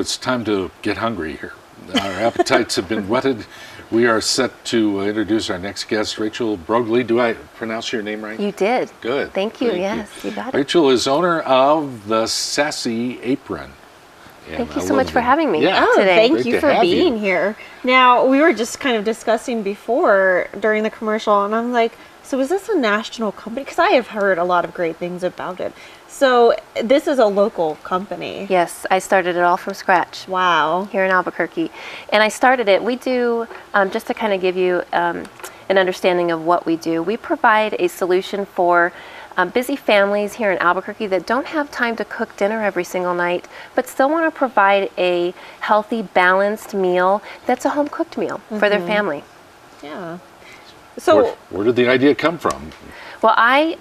it's time to get hungry here. Our appetites have been whetted. We are set to introduce our next guest, Rachel Broglie. Do I pronounce your name right? You did. Good. Thank you. Yes, you got it. Rachel is owner of the Sassy Apron. Thank you so much for having me Yeah. today. Thank you for being here. Now, we were just kind of discussing before during the commercial, and I'm like, so is this a national company? Because I have heard a lot of great things about it. So this is a local company. Yes, I started it all from scratch. Wow. Here in Albuquerque. And I started it, we do, just to kind of give you an understanding of what we do, we provide a solution for busy families here in Albuquerque that don't have time to cook dinner every single night, but still want to provide a healthy, balanced meal that's a home-cooked meal for their family. Yeah. So where did the idea come from? Well, I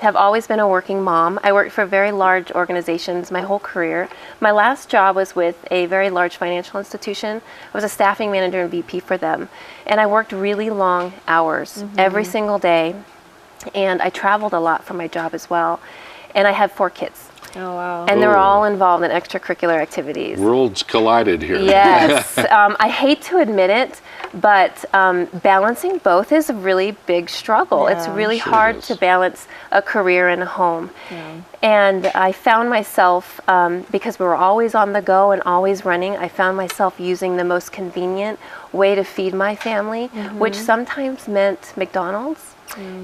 have always been a working mom. I worked for very large organizations my whole career. My last job was with a very large financial institution. I was a staffing manager and VP for them. And I worked really long hours every single day. And I traveled a lot for my job as well. And I have 4 kids. Oh, wow. And they're all involved in extracurricular activities. Worlds collided here. Yes. I hate to admit it, but balancing both is a really big struggle. Yeah, it's really sure hard is. to balance a career and a home. Yeah. And I found myself, because we were always on the go and always running, I found myself using the most convenient way to feed my family, which sometimes meant McDonald's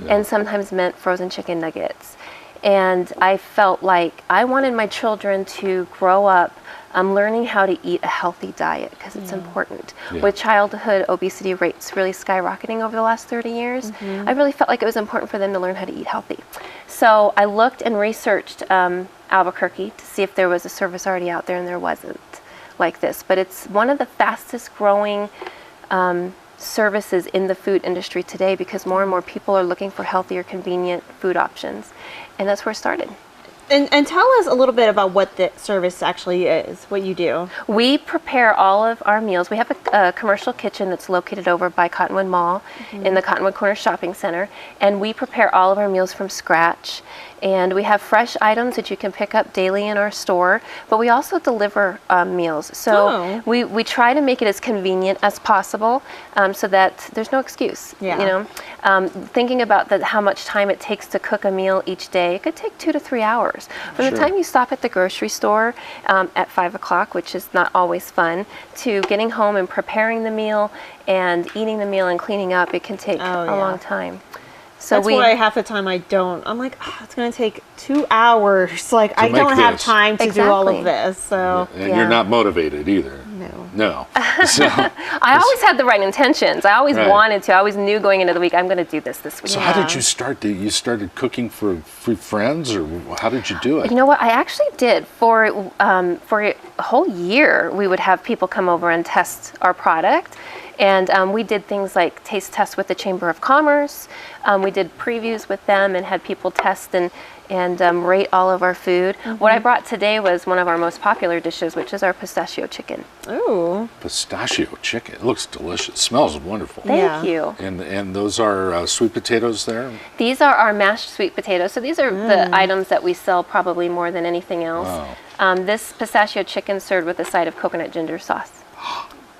and sometimes meant frozen chicken nuggets. And I felt like I wanted my children to grow up learning how to eat a healthy diet because it's important. Yeah. With childhood obesity rates really skyrocketing over the last 30 years, I really felt like it was important for them to learn how to eat healthy. So I looked and researched Albuquerque to see if there was a service already out there, and there wasn't like this. But it's one of the fastest growing services in the food industry today because more and more people are looking for healthier, convenient food options. And that's where it started. And tell us a little bit about what the service actually is, what you do. We prepare all of our meals. We have a commercial kitchen that's located over by Cottonwood Mall in the Cottonwood Corner Shopping Center. And we prepare all of our meals from scratch. And we have fresh items that you can pick up daily in our store, but we also deliver meals. So we try to make it as convenient as possible so that there's no excuse. Yeah. You know, thinking about how much time it takes to cook a meal each day, it could take 2 to 3 hours. From the time you stop at the grocery store at 5 o'clock, which is not always fun, to getting home and preparing the meal and eating the meal and cleaning up, it can take a long time. So that's why half the time I don't. I'm like, it's going to take 2 hours. Like, I don't have time to do all of this. So And you're not motivated either. No. So, I always had the right intentions. I always wanted to. I always knew going into the week, I'm going to do this week. So how did you start? You started cooking for friends, or how did you do it? You know what? I actually did. For a whole year, we would have people come over and test our product. And we did things like taste tests with the Chamber of Commerce. We did previews with them and had people test and rate all of our food. What I brought today was one of our most popular dishes, which is our Pistachio Chicken. Ooh. Pistachio Chicken. It looks delicious. It smells wonderful. Thank you. And those are sweet potatoes there? These are our mashed sweet potatoes. So these are the items that we sell probably more than anything else. Wow. This Pistachio Chicken served with a side of coconut ginger sauce.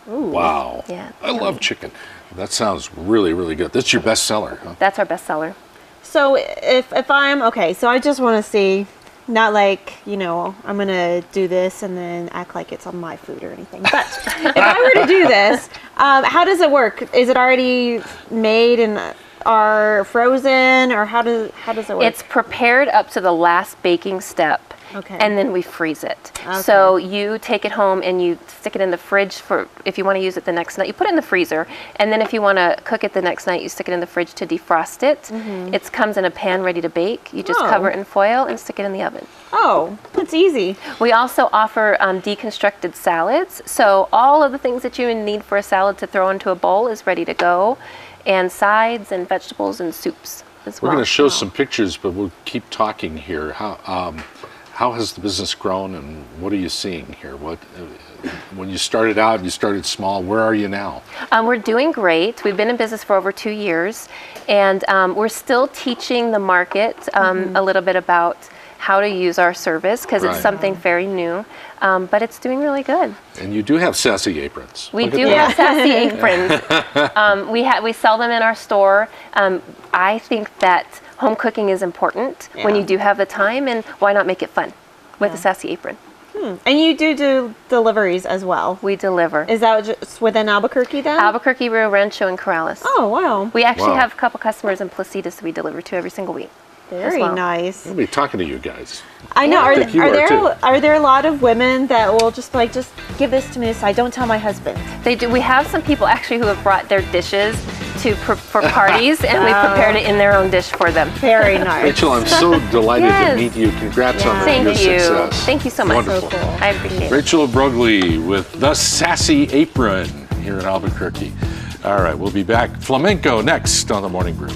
Ooh. Wow. Yeah. I love chicken. That sounds really, really good. That's your best seller, huh? That's our best seller. So if I'm, okay, so I just want to see, not like, you know, I'm going to do this and then act like it's on my food or anything. But if I were to do this, how does it work? Is it already made and are frozen, or how does it work? It's prepared up to the last baking step. Okay. And then we freeze it. Okay. So you take it home and you stick it in the fridge for if you want to use it the next night. You put it in the freezer, and then if you want to cook it the next night, you stick it in the fridge to defrost it. It comes in a pan ready to bake. You just cover it in foil and stick it in the oven. Oh, that's easy. We also offer deconstructed salads. So all of the things that you need for a salad to throw into a bowl is ready to go, and sides and vegetables and soups as well. We're going to show some pictures, but we'll keep talking here. How has the business grown, and what are you seeing here? When you started out, you started small. Where are you now? We're doing great. We've been in business for over 2 years, and we're still teaching the market a little bit about how to use our service because Right. it's something very new, but it's doing really good. And you do have Sassy Aprons. We Look at do that. have Sassy Aprons. We sell them in our store. I think that home cooking is important when Yeah. you do have the time, and why not make it fun with a Sassy Apron? And you do deliveries as well. We deliver. Is that just within Albuquerque then? Albuquerque, Rio Rancho, and Corrales. Oh, wow. We actually Wow. have a couple customers in Placitas we deliver to every single week. Very well. nice. I'll be talking to you guys. I know. I Are, think you are are, there too. are there a lot of women that will just like just give this to me so I don't tell my husband? They do. We have some people actually who have brought their dishes for parties, and we prepared it in their own dish for them. Very nice. Rachel, I'm so delighted to Yes. meet you. Congrats on Thank your you. success. Thank you so much. Wonderful. So cool. I appreciate it. Rachel Broglie with the Sassy Apron here in Albuquerque. All right, we'll be back. Flamenco next on the Morning Brew.